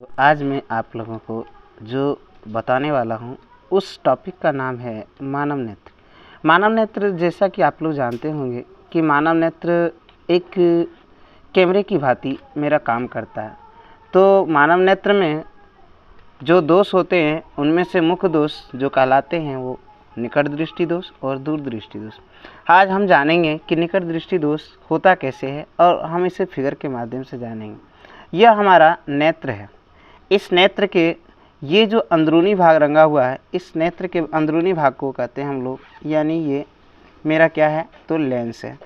तो आज मैं आप लोगों को जो बताने वाला हूँ उस टॉपिक का नाम है मानव नेत्र। मानव नेत्र, जैसा कि आप लोग जानते होंगे कि मानव नेत्र एक कैमरे की भांति मेरा काम करता है। तो मानव नेत्र में जो दोष होते हैं उनमें से मुख्य दोष जो कहलाते हैं वो निकट दृष्टि दोष और दूर दृष्टि दोष। आज हम जानेंगे कि निकट दृष्टि दोष होता कैसे है और हम इसे फिगर के माध्यम से जानेंगे। यह हमारा नेत्र है। इस नेत्र के ये जो अंदरूनी भाग रंगा हुआ है, इस नेत्र के अंदरूनी भाग को कहते हैं हम लोग, यानी ये मेरा क्या है तो लेंस है।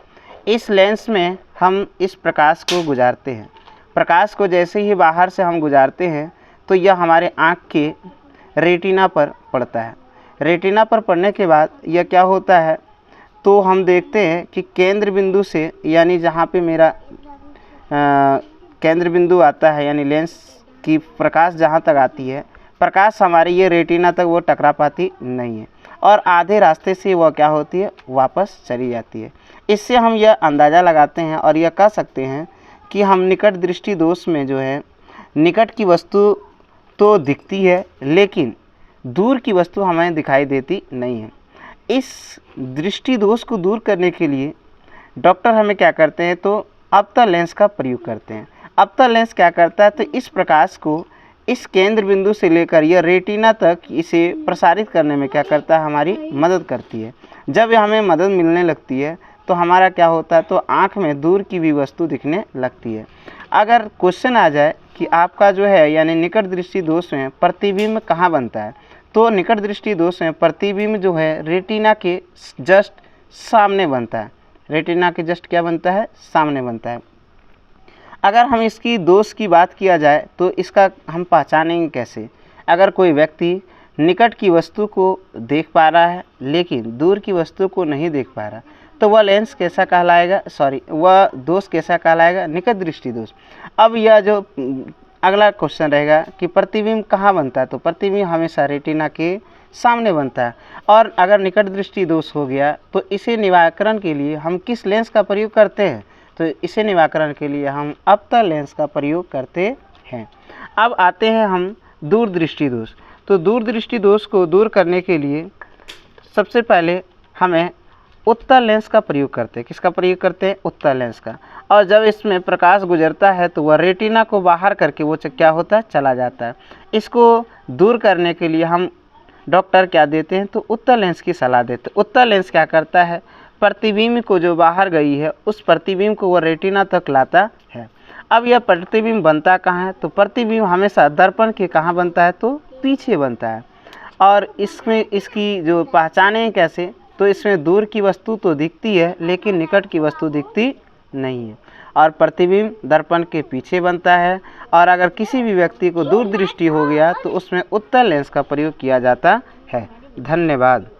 इस लेंस में हम इस प्रकाश को गुजारते हैं। प्रकाश को जैसे ही बाहर से हम गुजारते हैं तो यह हमारे आँख के रेटिना पर पड़ता है। रेटिना पर पड़ने के बाद यह क्या होता है तो हम देखते हैं कि केंद्र बिंदु से, यानी जहाँ पे मेरा केंद्र बिंदु आता है, यानी लेंस की प्रकाश जहाँ तक आती है, प्रकाश हमारे ये रेटिना तक वो टकरा पाती नहीं है और आधे रास्ते से वह क्या होती है वापस चली जाती है। इससे हम यह अंदाज़ा लगाते हैं और यह कह सकते हैं कि हम निकट दृष्टि दोष में जो है निकट की वस्तु तो दिखती है लेकिन दूर की वस्तु हमें दिखाई देती नहीं है। इस दृष्टि दोष को दूर करने के लिए डॉक्टर हमें क्या करते हैं तो अवतल लेंस का प्रयोग करते हैं। अवतल लेंस क्या करता है तो इस प्रकाश को इस केंद्र बिंदु से लेकर यह रेटिना तक इसे प्रसारित करने में क्या करता है हमारी मदद करती है। जब हमें मदद मिलने लगती है तो हमारा क्या होता है तो आँख में दूर की भी वस्तु दिखने लगती है। अगर क्वेश्चन आ जाए कि आपका जो है यानी निकट दृष्टि दोष में प्रतिबिंब कहाँ बनता है, तो निकट दृष्टि दोष में प्रतिबिंब जो है रेटिना के जस्ट सामने बनता है। रेटिना के जस्ट क्या बनता है सामने बनता है। अगर हम इसकी दोष की बात किया जाए तो इसका हम पहचानेंगे कैसे। अगर कोई व्यक्ति निकट की वस्तु को देख पा रहा है लेकिन दूर की वस्तु को नहीं देख पा रहा, तो वह लेंस कैसा कहलाएगा, वह दोष कैसा कहलाएगा, निकट दृष्टि दोष। अब यह जो अगला क्वेश्चन रहेगा कि प्रतिबिंब कहाँ बनता है, तो प्रतिबिंब हमेशा रेटिना के सामने बनता है। और अगर निकट दृष्टि दोष हो गया तो इसे निवारण के लिए हम किस लेंस का प्रयोग करते हैं, तो इसे निवारण के लिए हम अवतल लेंस का प्रयोग करते हैं। अब आते हैं हम दूर दृष्टि दोष। तो दूर दृष्टि दोष को दूर करने के लिए सबसे पहले हमें उत्तल लेंस का प्रयोग करते हैं। किसका प्रयोग करते हैं, उत्तल लेंस का। और जब इसमें प्रकाश गुजरता है तो वह रेटिना को बाहर करके वो क्या होता है चला जाता है। इसको दूर करने के लिए हम डॉक्टर क्या देते हैं तो उत्तल लेंस की सलाह देते हैं। उत्तल लेंस क्या करता है, प्रतिबिंब को जो बाहर गई है उस प्रतिबिंब को वह रेटिना तक लाता है। अब यह प्रतिबिंब बनता कहाँ है, तो प्रतिबिंब हमेशा दर्पण के कहाँ बनता है तो पीछे बनता है। और इसमें इसकी जो पहचाने कैसे, तो इसमें दूर की वस्तु तो दिखती है लेकिन निकट की वस्तु दिखती नहीं है और प्रतिबिंब दर्पण के पीछे बनता है। और अगर किसी भी व्यक्ति को दूर दृष्टि हो गया तो उसमें उत्तल लेंस का प्रयोग किया जाता है। धन्यवाद।